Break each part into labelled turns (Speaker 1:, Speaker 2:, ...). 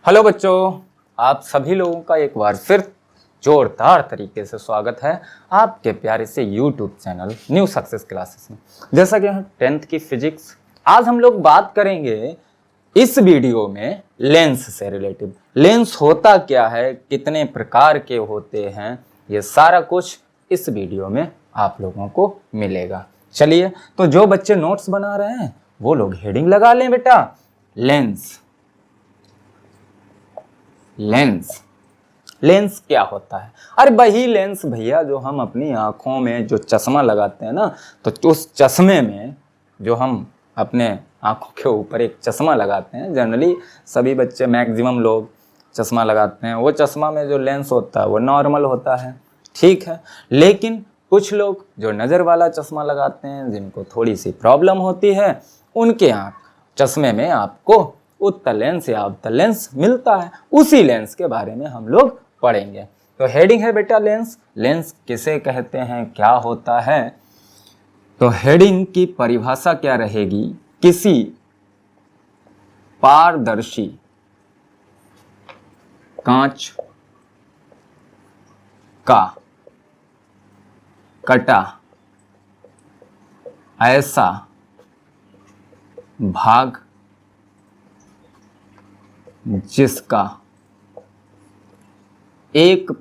Speaker 1: Hello बच्चों, आप सभी लोगों का एक बार फिर जोरदार तरीके से स्वागत है आपके प्यारे से YouTube channel new success classes में। जैसा कि हम 10th की फिजिक्स, आज हम लोग बात करेंगे इस वीडियो में लेंस से रिलेटिव। लेंस होता क्या है, कितने प्रकार के होते हैं, ये सारा कुछ इस वीडियो में आप लोगों को मिलेगा। चलिए, तो जो बच्चे नोट्स बना रहे हैं वो लोग हेडिंग लगा लें बेटा, लेंस। लेंस लेंस क्या होता है? अरे वही लेंस भैया जो हम अपनी आंखों में जो चश्मा लगाते हैं ना, तो उस चश्मे में जो हम अपने आंखों के ऊपर एक चश्मा लगाते हैं, जनरली सभी बच्चे मैक्सिमम लोग चश्मा लगाते हैं, वो चश्मा में जो लेंस होता है वो नॉर्मल होता है, ठीक है। लेकिन कुछ लोग जो नज़र वाला चश्मा लगाते हैं, जिनको थोड़ी सी प्रॉब्लम होती है, उनके आँख चश्मे में आपको उत्तल लेंस या अवतल लेंस मिलता है। उसी लेंस के बारे में हम लोग पढ़ेंगे। तो हेडिंग है बेटा लेंस। लेंस किसे कहते हैं, क्या होता है? तो हेडिंग की परिभाषा क्या रहेगी? किसी पारदर्शी कांच का कटा ऐसा भाग जिसका एक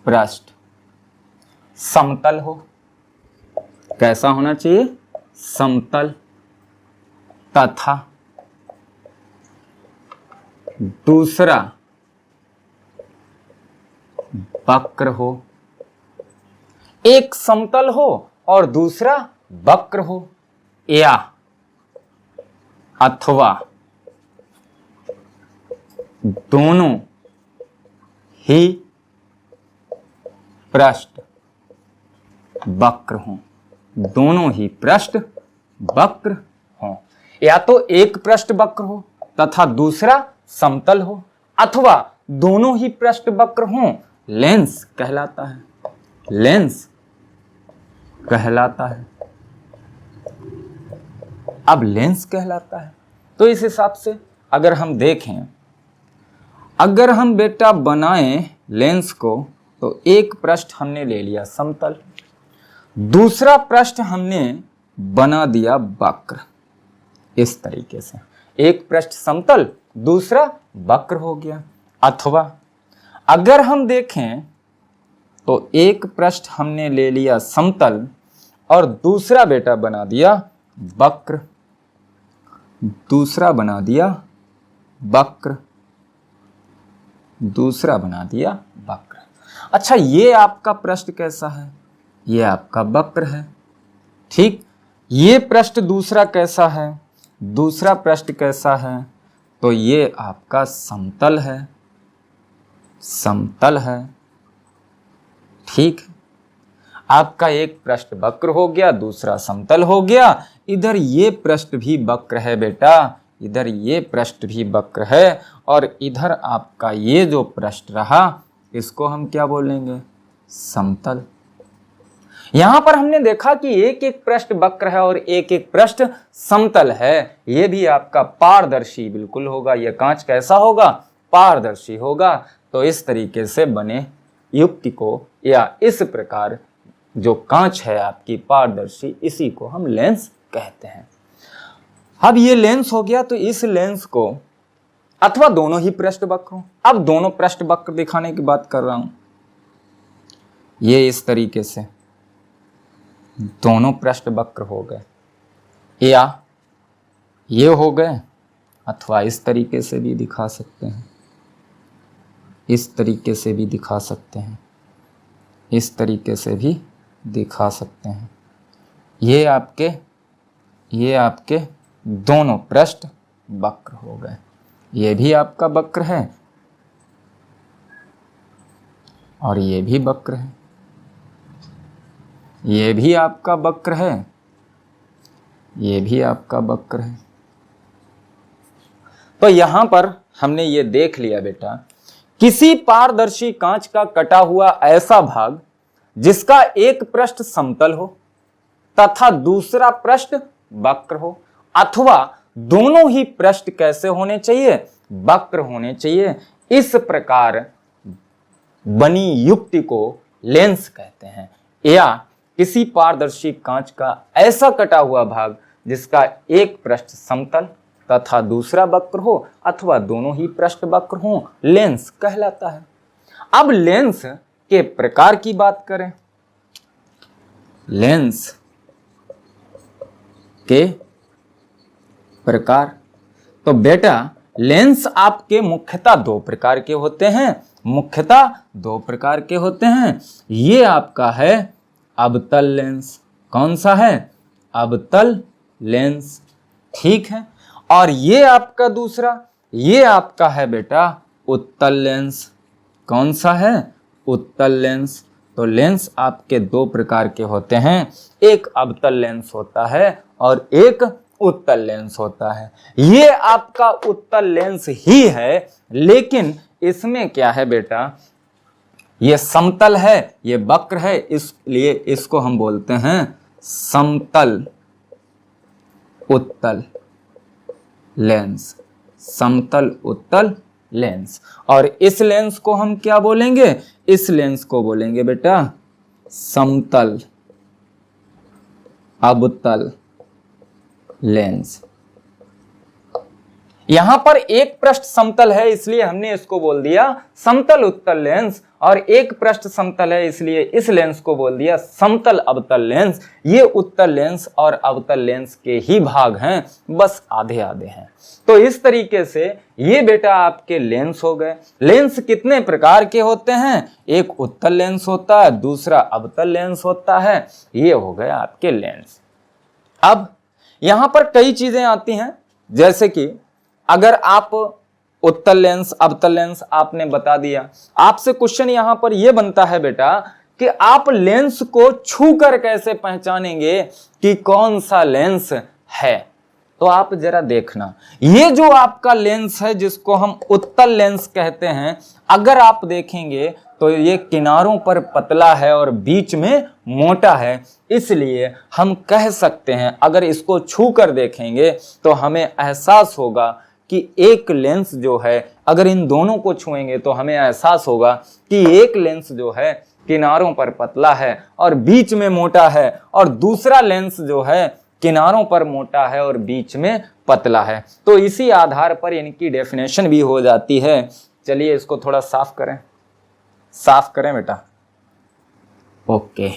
Speaker 1: पृष्ठ समतल हो। कैसा होना चाहिए? समतल। तथा दूसरा वक्र हो। एक समतल हो और दूसरा वक्र हो, या अथवा दोनों ही पृष्ठ वक्र हों। दोनों ही पृष्ठ वक्र हों, या तो एक पृष्ठ वक्र हो तथा दूसरा समतल हो, अथवा दोनों ही पृष्ठ वक्र हों। लेंस कहलाता है। लेंस कहलाता है। अब लेंस कहलाता है तो इस हिसाब से अगर हम देखें, अगर हम बेटा बनाएं लेंस को, तो एक पृष्ठ हमने ले लिया समतल, दूसरा पृष्ठ हमने बना दिया वक्र। इस तरीके से एक पृष्ठ समतल, दूसरा वक्र हो गया। अथवा अगर हम देखें तो एक पृष्ठ हमने ले लिया समतल और दूसरा बेटा बना दिया वक्र। दूसरा बना दिया वक्र। दूसरा बना दिया वक्र। अच्छा, ये आपका पृष्ठ कैसा है? ये आपका वक्र है, ठीक। ये पृष्ठ दूसरा कैसा है? दूसरा पृष्ठ कैसा है? तो ये आपका समतल है। समतल है, ठीक। आपका एक पृष्ठ वक्र हो गया, दूसरा समतल हो गया। इधर ये पृष्ठ भी वक्र है बेटा, इधर ये पृष्ठ भी वक्र है, और इधर आपका ये जो पृष्ठ रहा, इसको हम क्या बोलेंगे? समतल। यहां पर हमने देखा कि एक एक पृष्ठ वक्र है और एक एक पृष्ठ समतल है। ये भी आपका पारदर्शी बिल्कुल होगा। ये कांच कैसा होगा? पारदर्शी होगा। तो इस तरीके से बने युक्ति को, या इस प्रकार जो कांच है आपकी पारदर्शी, इसी को हम लेंस कहते हैं। अब ये लेंस हो गया, तो इस लेंस को, अथवा दोनों ही पृष्ठ वक्र हो। अब दोनों पृष्ठ वक्र दिखाने की बात कर रहा हूं। ये इस तरीके से दोनों पृष्ठ वक्र हो गए, या ये हो गए, अथवा इस तरीके से भी दिखा सकते हैं, इस तरीके से भी दिखा सकते हैं, इस तरीके से भी दिखा सकते हैं। ये आपके दोनों पृष्ठ वक्र हो गए। ये भी आपका वक्र है और ये भी वक्र है। ये भी आपका वक्र है, ये भी आपका वक्र है। तो यहां पर हमने ये देख लिया बेटा, किसी पारदर्शी कांच का कटा हुआ ऐसा भाग जिसका एक पृष्ठ समतल हो तथा दूसरा पृष्ठ वक्र हो, अथवा दोनों ही पृष्ठ कैसे होने चाहिए, वक्र होने चाहिए। इस प्रकार बनी युक्ति को लेंस कहते हैं। या किसी पारदर्शी कांच का ऐसा कटा हुआ भाग जिसका एक पृष्ठ समतल तथा दूसरा वक्र हो अथवा दोनों ही पृष्ठ वक्र हो, लेंस कहलाता है। अब लेंस के प्रकार की बात करें, लेंस के प्रकार, तो बेटा लेंस आपके मुख्यतः दो प्रकार के होते हैं, मुख्यतः दो प्रकार के होते हैं। ये आपका है अवतल लेंस। कौन सा है, अवतल लेंस, ठीक है। और ये आपका दूसरा, ये आपका है बेटा उत्तल लेंस। कौन सा है, उत्तल लेंस। तो लेंस आपके दो प्रकार के होते हैं, एक अवतल लेंस होता है और एक उत्तल लेंस होता है। ये आपका उत्तल लेंस ही है, लेकिन इसमें क्या है बेटा, ये समतल है, ये वक्र है, इसलिए इसको हम बोलते हैं समतल उत्तल लेंस, समतल उत्तल लेंस। और इस लेंस को हम क्या बोलेंगे, इस लेंस को बोलेंगे बेटा समतल अवतल लेंस। यहां पर एक पृष्ठ समतल है इसलिए हमने इसको बोल दिया समतल उत्तल लेंस, और एक पृष्ठ समतल है इसलिए इस लेंस को बोल दिया समतल अवतल लेंस। ये उत्तल लेंस और अवतल लेंस के ही भाग हैं, बस आधे आधे हैं। तो इस तरीके से ये बेटा आपके लेंस हो गए। लेंस कितने प्रकार के होते हैं, एक उत्तल लेंस होता है, दूसरा अवतल लेंस होता है। ये हो गए आपके लेंस। अब यहां पर कई चीजें आती हैं, जैसे कि अगर आप उत्तल लेंस अवतल लेंस आपने बता दिया, आपसे क्वेश्चन यहां पर यह बनता है बेटा कि आप लेंस को छूकर कैसे पहचानेंगे कि कौन सा लेंस है। तो आप जरा देखना, ये जो आपका लेंस है जिसको हम उत्तल लेंस कहते हैं, अगर आप देखेंगे तो ये किनारों पर पतला है और बीच में मोटा है, इसलिए हम कह सकते हैं, अगर इसको छू कर देखेंगे तो हमें एहसास होगा कि एक लेंस जो है, अगर इन दोनों को छुएंगे तो हमें एहसास होगा कि एक लेंस जो है किनारों पर पतला है और बीच में मोटा है, और दूसरा लेंस जो है किनारों पर मोटा है और बीच में पतला है। तो इसी आधार पर इनकी डेफिनेशन भी हो जाती है। चलिए इसको थोड़ा साफ करें, साफ करें बेटा। ओके,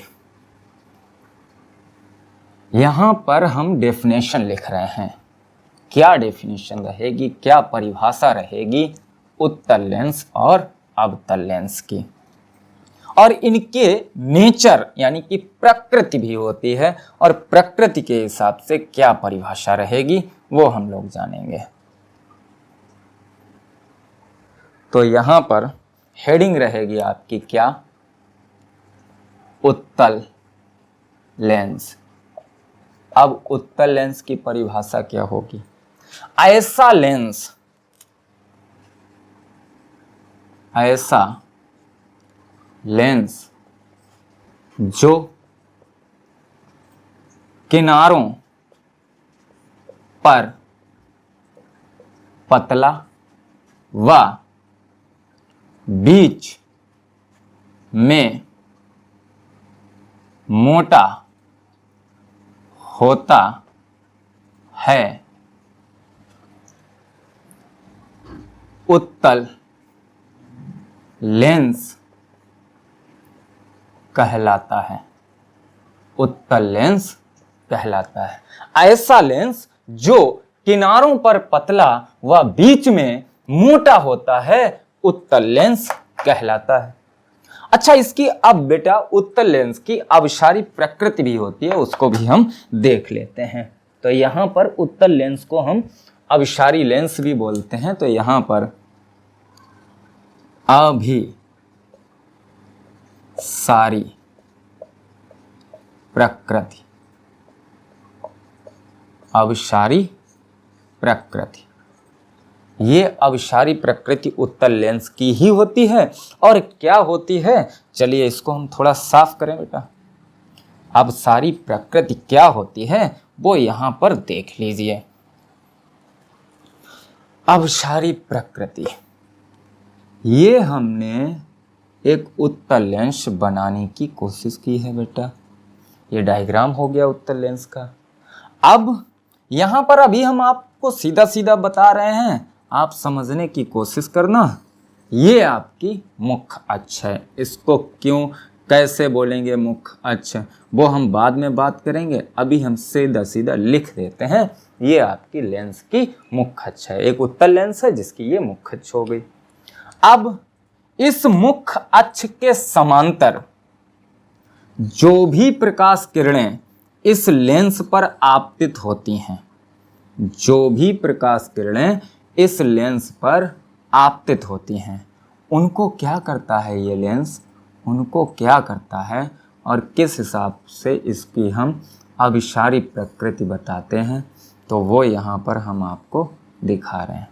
Speaker 1: यहां पर हम डेफिनेशन लिख रहे हैं। क्या डेफिनेशन रहेगी, क्या परिभाषा रहेगी उत्तल लेंस और अवतल लेंस की, और इनके नेचर यानी कि प्रकृति भी होती है, और प्रकृति के हिसाब से क्या परिभाषा रहेगी वो हम लोग जानेंगे। तो यहां पर हेडिंग रहेगी आपकी क्या, उत्तल लेंस। अब उत्तल लेंस की परिभाषा क्या होगी, ऐसा लेंस, ऐसा लेंस जो किनारों पर पतला व बीच में मोटा होता है, उत्तल लेंस कहलाता है, उत्तल लेंस कहलाता है। ऐसा लेंस जो किनारों पर पतला व बीच में मोटा होता है, उत्तल लेंस कहलाता है। अच्छा, इसकी अब बेटा उत्तल लेंस की अभिसारी प्रकृति भी होती है, उसको भी हम देख लेते हैं। तो यहां पर उत्तल लेंस को हम अभिसारी लेंस भी बोलते हैं। तो यहां पर अभिसारी प्रकृति, अभिसारी प्रकृति, ये अभिसारी प्रकृति उत्तल लेंस की ही होती है। और क्या होती है, चलिए इसको हम थोड़ा साफ करें बेटा। अभिसारी प्रकृति क्या होती है वो यहां पर देख लीजिए। अवसारी प्रकृति, ये हमने एक उत्तल लेंस बनाने की कोशिश की है बेटा। ये डायग्राम हो गया उत्तल लेंस का। अब यहां पर अभी हम आपको सीधा सीधा बता रहे हैं, आप समझने की कोशिश करना। ये आपकी मुख्य अक्ष है, इसको क्यों कैसे बोलेंगे मुख्य अक्ष वो हम बाद में बात करेंगे। अभी हम सीधा सीधा लिख देते हैं, ये आपकी लेंस की मुख्य अक्ष है। एक उत्तल लेंस है जिसकी ये मुख्य अक्ष हो गई। अब इस मुख्य अक्ष के समांतर जो भी प्रकाश किरणें इस लेंस पर आपतित होती हैं, जो भी प्रकाश किरणें इस लेंस पर आपतित होती हैं, उनको क्या करता है ये लेंस, उनको क्या करता है और किस हिसाब से इसकी हम अभिसारी प्रकृति बताते हैं, तो वो यहाँ पर हम आपको दिखा रहे हैं।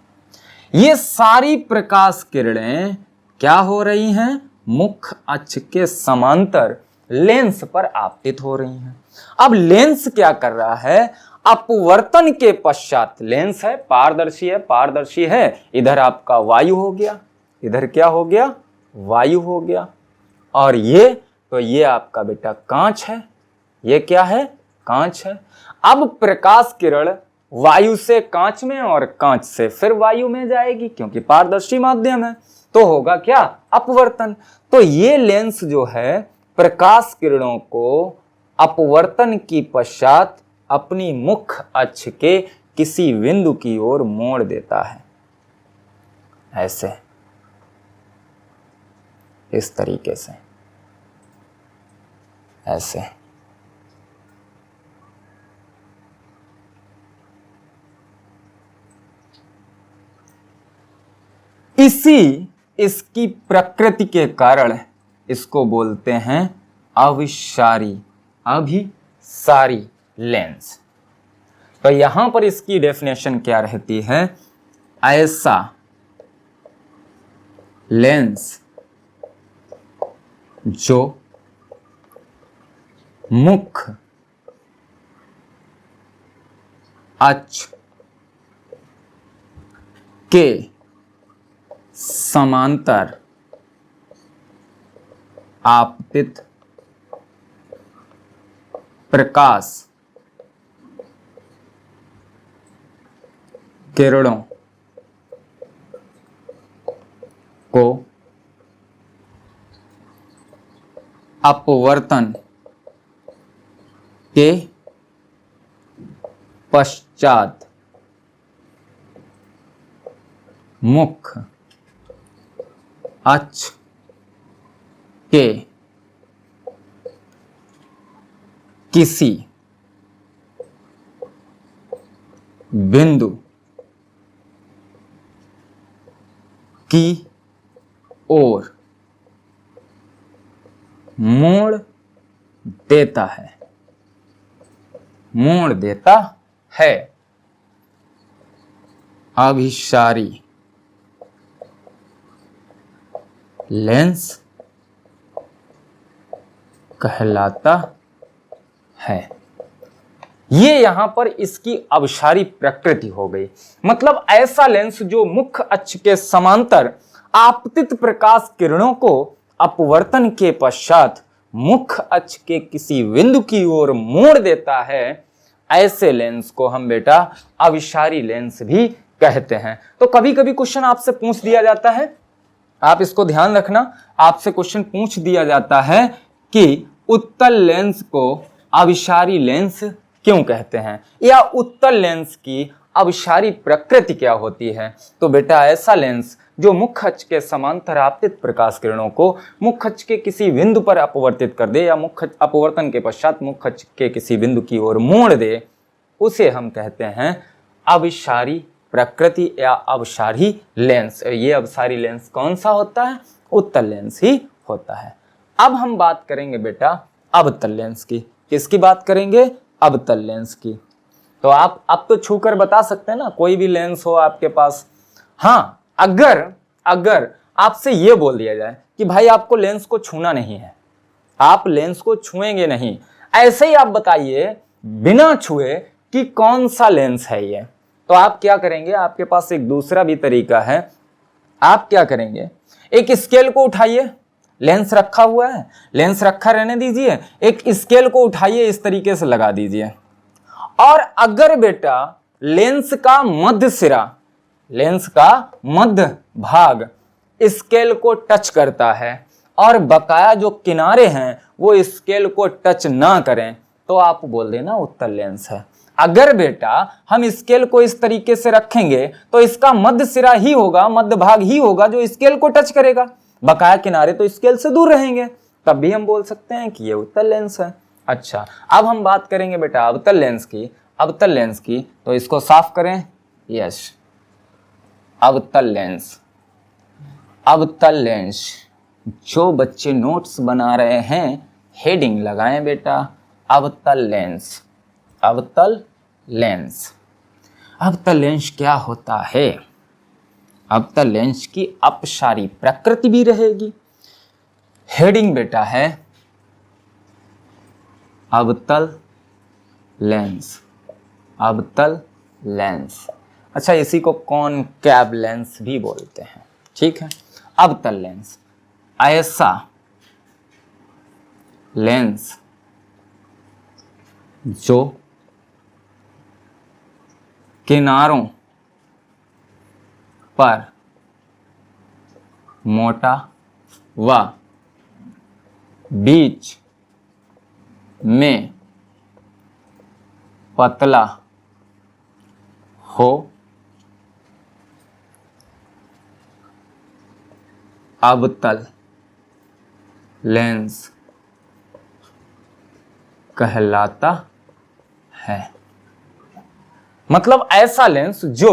Speaker 1: ये सारी प्रकाश किरणें क्या हो रही हैं, मुख्य अक्ष के समांतर लेंस पर आपतित हो रही हैं। अब लेंस क्या कर रहा है, अपवर्तन के पश्चात, लेंस है पारदर्शी है, इधर आपका वायु हो गया, इधर क्या हो गया, वायु हो गया, और ये आपका बेटा कांच है। ये क्या है, कांच है। अब प्रकाश किरण वायु से कांच में और कांच से फिर वायु में जाएगी, क्योंकि पारदर्शी माध्यम है, तो होगा क्या, अपवर्तन। तो ये लेंस जो है प्रकाश किरणों को अपवर्तन की पश्चात अपनी मुख्य अक्ष के किसी बिंदु की ओर मोड़ देता है, ऐसे, इस तरीके से, ऐसे। इसकी प्रकृति के कारण इसको बोलते हैं अभिसारी लेंस। तो यहां पर इसकी डेफिनेशन क्या रहती है, ऐसा लेंस जो मुख्य अक्ष के समांतर आपतित प्रकाश किरणों को अपवर्तन के पश्चात मुख्य अक्ष के किसी बिंदु की ओर मोड़ देता है, मोड़ देता है। अभिसारी लेंस कहलाता है। ये यहां पर इसकी अभिसारी प्रकृति हो गई, मतलब ऐसा लेंस जो मुख्य अक्ष के समांतर आपतित प्रकाश किरणों को अपवर्तन के पश्चात मुख्य अक्ष के किसी बिंदु की ओर मोड़ देता है, ऐसे लेंस को हम बेटा अभिसारी लेंस भी कहते हैं। तो कभी कभी क्वेश्चन आपसे पूछ दिया जाता है, आप इसको ध्यान रखना, आपसे क्वेश्चन पूछ दिया जाता है कि उत्तल लेंस को अभिसारी लेंस क्यों कहते हैं, या उत्तल लेंस की अभिसारी प्रकृति क्या होती है। तो बेटा ऐसा लेंस जो मुख्य अक्ष के समांतर आपतित प्रकाश किरणों को मुख्य अक्ष के किसी बिंदु पर अपवर्तित कर दे, या मुख्य अपवर्तन के पश्चात मुख्य अक्ष के किसी बिंदु की ओर मोड़ दे, उसे हम कहते हैं अभिसारी प्रकृति या अभिसारी लेंस। ये अभिसारी लेंस कौन सा होता है, उत्तल लेंस ही होता है। अब हम बात करेंगे बेटा अवतल लेंस की। किसकी बात करेंगे, अवतल लेंस की। तो आप अब तो छूकर बता सकते हैं ना, कोई भी लेंस हो आपके पास। हाँ, अगर आपसे ये बोल दिया जाए कि भाई आपको लेंस को छूना नहीं है, आप लेंस को छुएंगे नहीं, ऐसे ही आप बताइए बिना छुए कि कौन सा लेंस है ये, तो आप क्या करेंगे, आपके पास एक दूसरा भी तरीका है। आप क्या करेंगे, एक स्केल को उठाइए, लेंस रखा हुआ है, लेंस रखा रहने दीजिए, एक स्केल को उठाइए, इस तरीके से लगा दीजिए। और अगर बेटा लेंस का मध्य सिरा, लेंस का मध्य भाग स्केल को टच करता है और बकाया जो किनारे हैं वो स्केल को टच ना करें, तो आप बोल देना उत्तल लेंस है। अगर बेटा हम स्केल को इस तरीके से रखेंगे तो इसका मध्य सिरा ही होगा, मध्य भाग ही होगा जो स्केल को टच करेगा, बकाया किनारे तो स्केल से दूर रहेंगे, तब भी हम बोल सकते हैं कि ये उत्तल लेंस है। अच्छा, अब हम बात करेंगे बेटा अवतल लेंस की। अवतल लेंस की तो इसको साफ करें। यस, अवतल लेंस। अवतल लेंस, जो बच्चे नोट्स बना रहे हैं हेडिंग लगाएं बेटा, अवतल लेंस। अवतल लेंस। अवतल लेंस क्या होता है? अवतल लेंस की अपसारी प्रकृति भी रहेगी। हेडिंग बेटा है अवतल लेंस। अवतल लेंस। अच्छा, इसी को कॉनकेव लेंस भी बोलते हैं। ठीक है, अवतल लेंस ऐसा लेंस जो किनारों पर मोटा व बीच में पतला हो, अवतल लेंस कहलाता है। मतलब ऐसा लेंस जो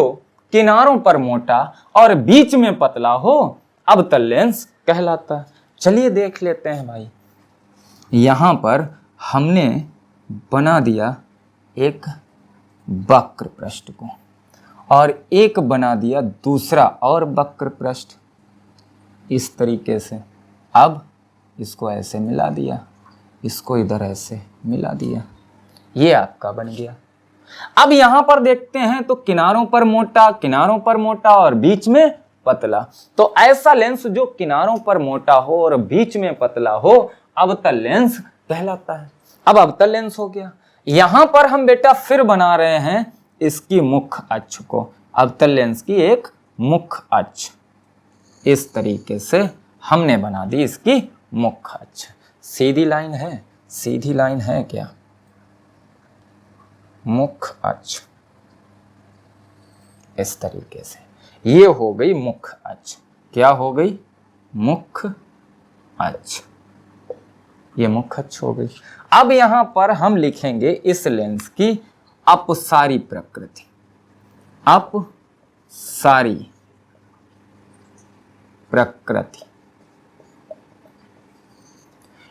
Speaker 1: किनारों पर मोटा और बीच में पतला हो, अवतल लेंस कहलाता है। चलिए देख लेते हैं भाई, यहां पर हमने बना दिया एक वक्र पृष्ठ को और एक बना दिया दूसरा और वक्र पृष्ठ, इस तरीके से। अब इसको ऐसे मिला दिया, इसको इधर ऐसे मिला दिया, ये आपका बन गया। अब यहां पर देखते हैं तो किनारों पर मोटा और बीच में पतला, तो ऐसा लेंस जो किनारों पर मोटा हो और बीच में पतला हो, अवतल लेंस कहलाता है। अब अवतल लेंस हो गया। यहां पर हम बेटा फिर बना रहे हैं इसकी मुख्य अक्ष को, अवतल लेंस की एक मुख्य अक्ष, इस तरीके से हमने बना दी इसकी मुख्य अक्ष। सीधी लाइन है, सीधी लाइन है क्या? मुख्य अक्ष, इस तरीके से ये हो गई मुख्य अक्ष। क्या हो गई? मुख्य अक्ष। ये मुख्य अक्ष हो गई। अब यहां पर हम लिखेंगे इस लेंस की अपसारी प्रकृति। अपसारी प्रकृति,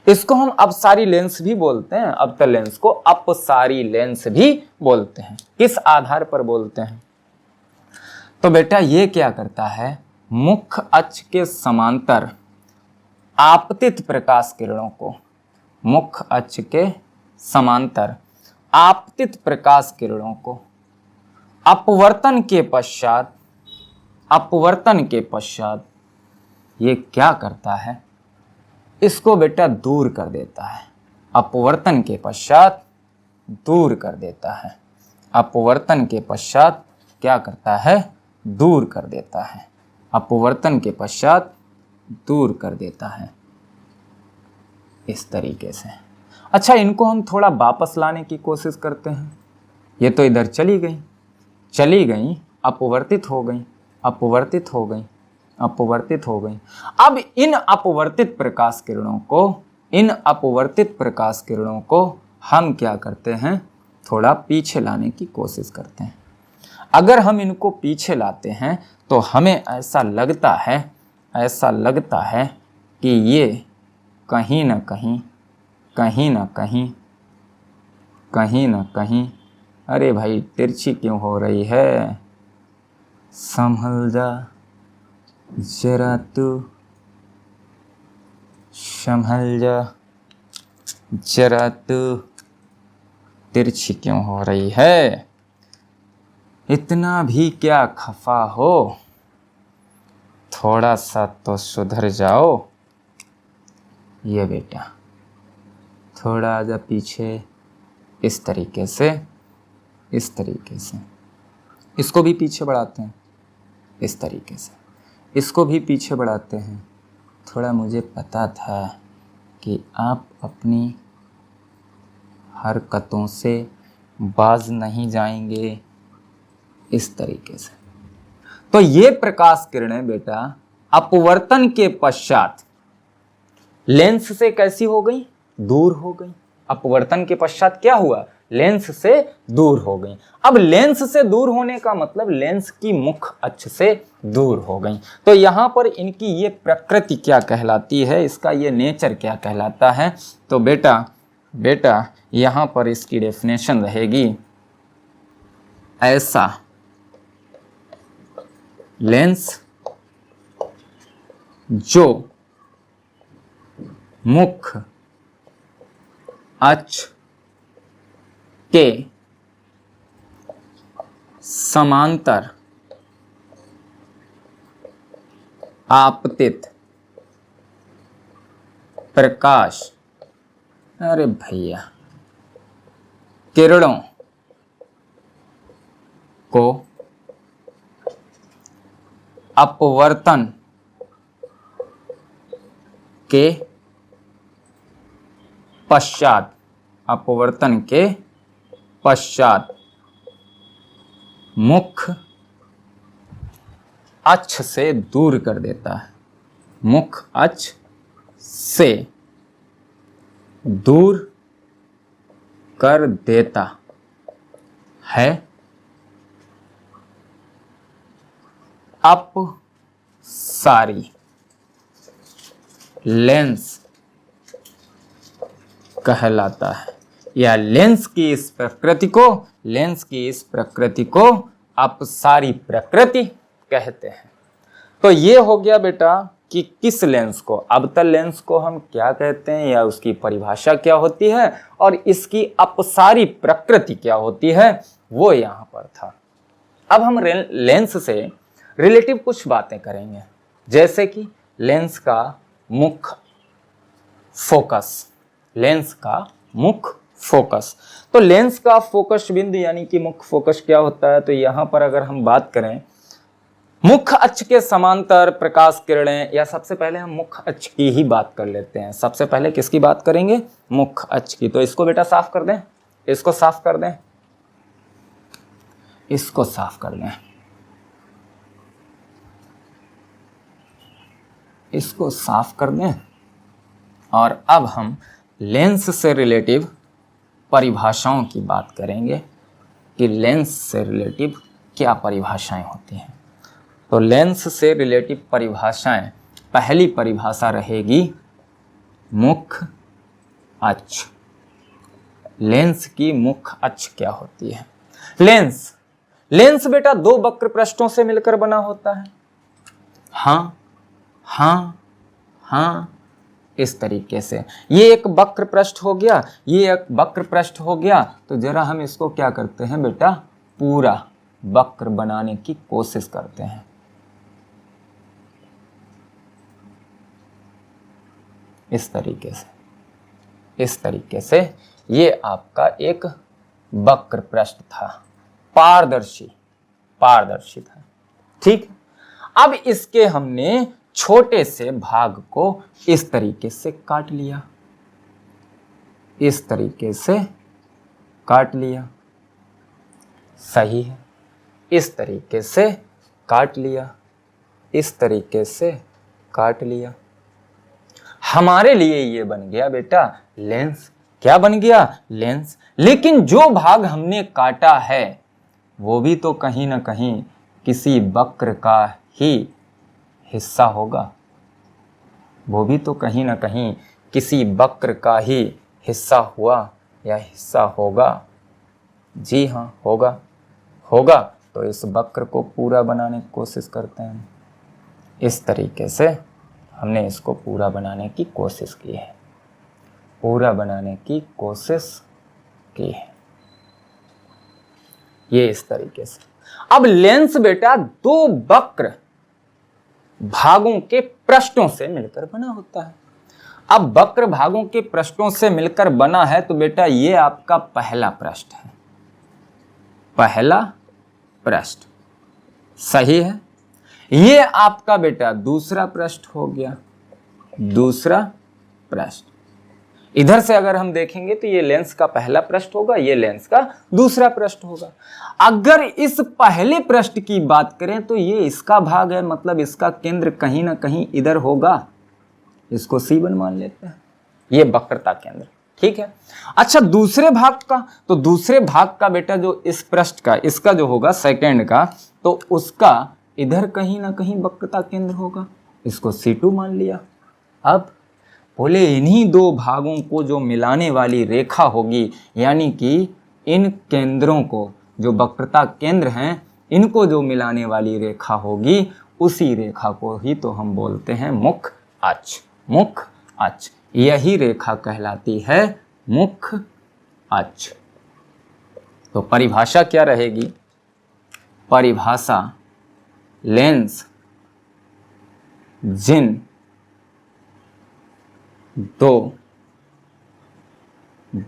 Speaker 1: इसको हम अपसारी लेंस भी बोलते हैं, अवतल लेंस को अपसारी लेंस भी बोलते हैं। किस आधार पर बोलते हैं? तो बेटा ये क्या करता है, मुख्य अक्ष के समांतर आपतित प्रकाश किरणों को, मुख्य अक्ष के समांतर आपतित प्रकाश किरणों को अपवर्तन के पश्चात ये क्या करता है, इसको बेटा दूर कर देता है। अपवर्तन के पश्चात दूर कर देता है। अपवर्तन के पश्चात क्या करता है? दूर कर देता है। अपवर्तन के पश्चात दूर कर देता है, इस तरीके से। अच्छा, इनको हम थोड़ा वापस लाने की कोशिश करते हैं। ये तो इधर चली गई, अपवर्तित हो गई, अपवर्तित हो गई, अपवर्तित हो गई। अब इन अपवर्तित प्रकाश किरणों को हम क्या करते हैं, थोड़ा पीछे लाने की कोशिश करते हैं। अगर हम इनको पीछे लाते हैं तो हमें ऐसा लगता है कि ये कहीं ना कहीं, अरे भाई तिरछी क्यों हो रही है, संभल जा जरा तू, संभल जा जरा तू, तिरछी क्यों हो रही है? इतना भी क्या खफा हो, थोड़ा सा तो सुधर जाओ। ये बेटा थोड़ा आजा पीछे, इस तरीके से, इस तरीके से। इसको भी पीछे बढ़ाते हैं, इस तरीके से। इसको भी पीछे बढ़ाते हैं। थोड़ा मुझे पता था कि आप अपनी हरकतों से बाज नहीं जाएंगे, इस तरीके से। तो ये प्रकाश किरणें बेटा अपवर्तन के पश्चात लेंस से कैसी हो गई, दूर हो गई। अपवर्तन के पश्चात क्या हुआ, लेंस से दूर हो गई। अब लेंस से दूर होने का मतलब लेंस की मुख्य अक्ष से दूर हो गई। तो यहां पर इनकी ये प्रकृति क्या कहलाती है, इसका ये नेचर क्या कहलाता है। तो बेटा यहां पर इसकी डेफिनेशन रहेगी, ऐसा लेंस जो मुख्य अक्ष के समांतर आपतित प्रकाश, अरे भैया, किरणों को अपवर्तन के पश्चात, अपवर्तन के पश्चात मुख्य अक्ष से दूर कर देता है, मुख्य अक्ष से दूर कर देता है अपसारी लेंस कहलाता है, या लेंस की इस प्रकृति को अपसारी प्रकृति कहते हैं। तो ये हो गया बेटा कि किस लेंस को, अवतल लेंस को हम क्या कहते हैं या उसकी परिभाषा क्या होती है, और इसकी अपसारी प्रकृति क्या होती है, वो यहां पर था। अब हम लेंस से रिलेटिव कुछ बातें करेंगे, जैसे कि लेंस का मुख्य फोकस, लेंस का मुख्य फोकस। तो लेंस का फोकस बिंदु यानी कि मुख्य फोकस क्या होता है, तो यहां पर अगर हम बात करें मुख्य अक्ष के समांतर प्रकाश किरणें, या सबसे पहले हम मुख्य अक्ष की ही बात कर लेते हैं। सबसे पहले किसकी बात करेंगे, मुख्य अक्ष की। तो इसको बेटा साफ कर दें, इसको साफ कर दें, इसको साफ कर दें, इसको साफ कर दें। और अब हम लेंस से रिलेटिव परिभाषाओं की बात करेंगे कि लेंस से रिलेटिव क्या परिभाषाएं होती हैं। तो लेंस से रिलेटिव परिभाषाएं, पहली परिभाषा रहेगी मुख्य अक्ष। लेंस की मुख्य अक्ष क्या होती है। लेंस बेटा दो वक्र पृष्ठों से मिलकर बना होता है। हाँ हाँ हाँ, इस तरीके से। ये एक वक्र पृष्ठ हो गया, ये एक वक्र पृष्ठ हो गया। तो जरा हम इसको क्या करते हैं बेटा, पूरा वक्र बनाने की कोशिश करते हैं। इस तरीके से ये आपका एक वक्र पृष्ठ था, पारदर्शी था। ठीक, अब इसके हमने छोटे से भाग को इस तरीके से काट लिया, इस तरीके से काट लिया, सही है। इस तरीके से काट लिया, इस तरीके से काट लिया। हमारे लिए ये बन गया बेटा लेंस। क्या बन गया, लेंस। लेकिन जो भाग हमने काटा है वो भी तो कहीं ना कहीं किसी वक्र का ही हिस्सा होगा, वो भी तो कहीं ना कहीं किसी वक्र का ही हिस्सा हुआ या हिस्सा होगा। जी हाँ, होगा। तो इस वक्र को पूरा बनाने की कोशिश करते हैं। इस तरीके से हमने इसको पूरा बनाने की कोशिश की है, पूरा बनाने की कोशिश की है, ये इस तरीके से। अब लेंस बेटा दो वक्र भागों के पृष्ठों से मिलकर बना होता है। अब वक्र भागों के पृष्ठों से मिलकर बना है तो बेटा ये आपका पहला पृष्ठ है, पहला पृष्ठ सही है। ये आपका बेटा दूसरा पृष्ठ हो गया, दूसरा पृष्ठ। इधर से अगर हम देखेंगे तो ये लेंस का पहला पृष्ठ होगा, ये लेंस का दूसरा पृष्ठ होगा। अगर इस पहले पृष्ठ की बात करें तो ये इसका भाग है, मतलब इसका केंद्र कहीं ना कहीं इधर होगा, इसको C1 मान लेते हैं, ये वक्रता केंद्र, ठीक है। अच्छा दूसरे भाग का, तो दूसरे भाग का बेटा जो इस पृष्ठ का, इसका जो होगा सेकंड का, तो उसका इधर कहीं ना कहीं वक्रता केंद्र होगा, इसको C2 मान लिया। अब बोले इन्हीं दो भागों को जो मिलाने वाली रेखा होगी, यानी कि इन केंद्रों को, जो वक्रता केंद्र हैं, इनको जो मिलाने वाली रेखा होगी, उसी रेखा को ही तो हम बोलते हैं मुख्य अक्ष। मुख्य अक्ष, यही रेखा कहलाती है मुख्य अक्ष। तो परिभाषा क्या रहेगी? परिभाषा लेंस जिन दो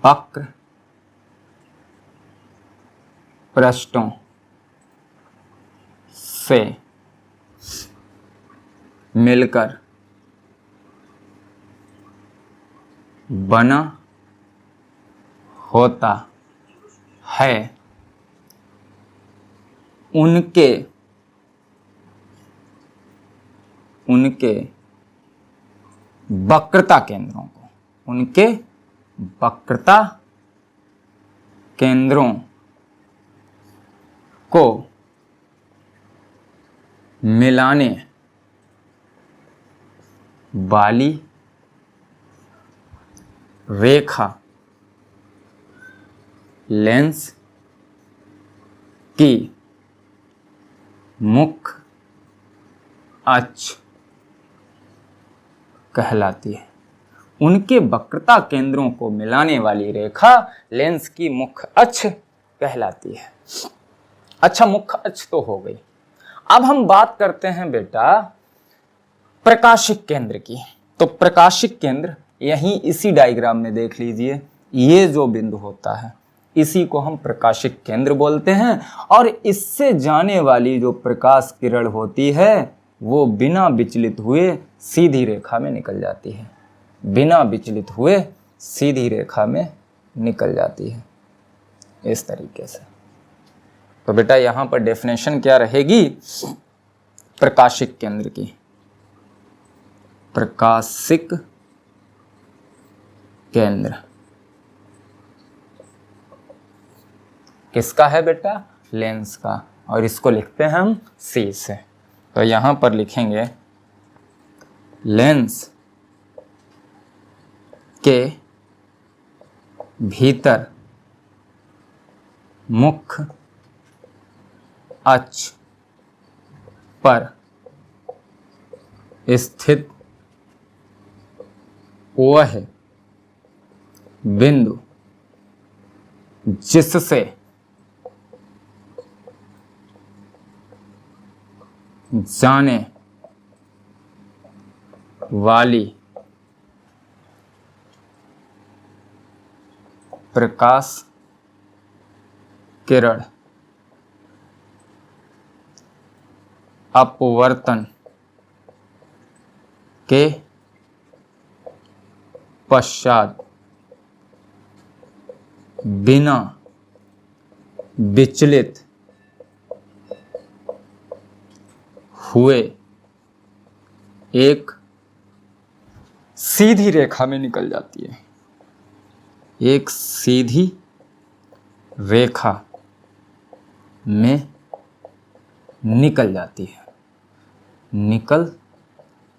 Speaker 1: वक्र पृष्ठों से मिलकर बना होता है, उनके वक्रता केंद्रों को, उनके वक्रता केंद्रों को मिलाने वाली रेखा लेंस की मुख्य अक्ष कहलाती है। उनके वक्रता केंद्रों को मिलाने वाली रेखा लेंस की मुख्य अक्ष कहलाती है। अच्छा मुख्य अक्ष तो हो गई, अब हम बात करते हैं बेटा प्रकाशिक केंद्र की। तो प्रकाशिक केंद्र यहीं इसी डायग्राम में देख लीजिए, ये जो बिंदु होता है इसी को हम प्रकाशिक केंद्र बोलते हैं, और इससे जाने वाली जो प्रकाश किरण होती है वो बिना विचलित हुए सीधी रेखा में निकल जाती है, बिना विचलित हुए सीधी रेखा में निकल जाती है इस तरीके से। तो बेटा यहां पर डेफिनेशन क्या रहेगी प्रकाशिक केंद्र की? प्रकाशिक केंद्र किसका है बेटा? लेंस का, और इसको लिखते हैं हम C से। तो यहां पर लिखेंगे लेंस के भीतर मुख्य अक्ष पर स्थित वह बिंदु जिससे जाने वाली प्रकाश किरण अपवर्तन के पश्चात बिना विचलित हुए एक सीधी रेखा में निकल जाती है, एक सीधी रेखा में निकल जाती है, निकल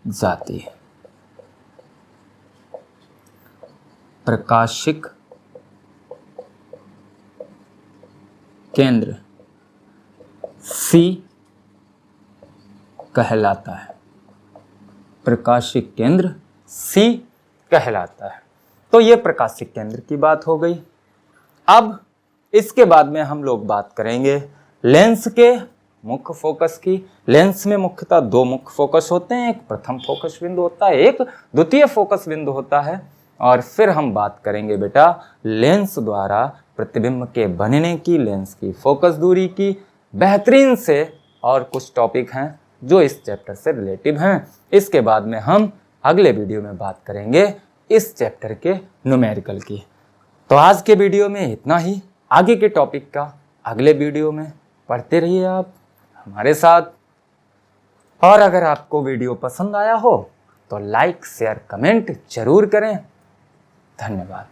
Speaker 1: जाती है। प्रकाशिक केंद्र C कहलाता है, प्रकाशिक केंद्र C कहलाता है। तो ये प्रकाशिक केंद्र की बात हो गई। अब इसके बाद में हम लोग बात करेंगे लेंस के मुख्य फोकस की। लेंस में मुख्यतः दो मुख्य फोकस होते हैं, एक प्रथम फोकस बिंदु होता है, एक द्वितीय फोकस बिंदु होता है। और फिर हम बात करेंगे बेटा लेंस द्वारा प्रतिबिंब के बनने की, लेंस की फोकस दूरी की, बेहतरीन से और कुछ टॉपिक हैं जो इस चैप्टर से रिलेटिव हैं। इसके बाद में हम अगले वीडियो में बात करेंगे इस चैप्टर के न्यूमेरिकल की। तो आज के वीडियो में इतना ही। आगे के टॉपिक का अगले वीडियो में पढ़ते रहिए आप हमारे साथ। और अगर आपको वीडियो पसंद आया हो तो लाइक शेयर कमेंट जरूर करें। धन्यवाद।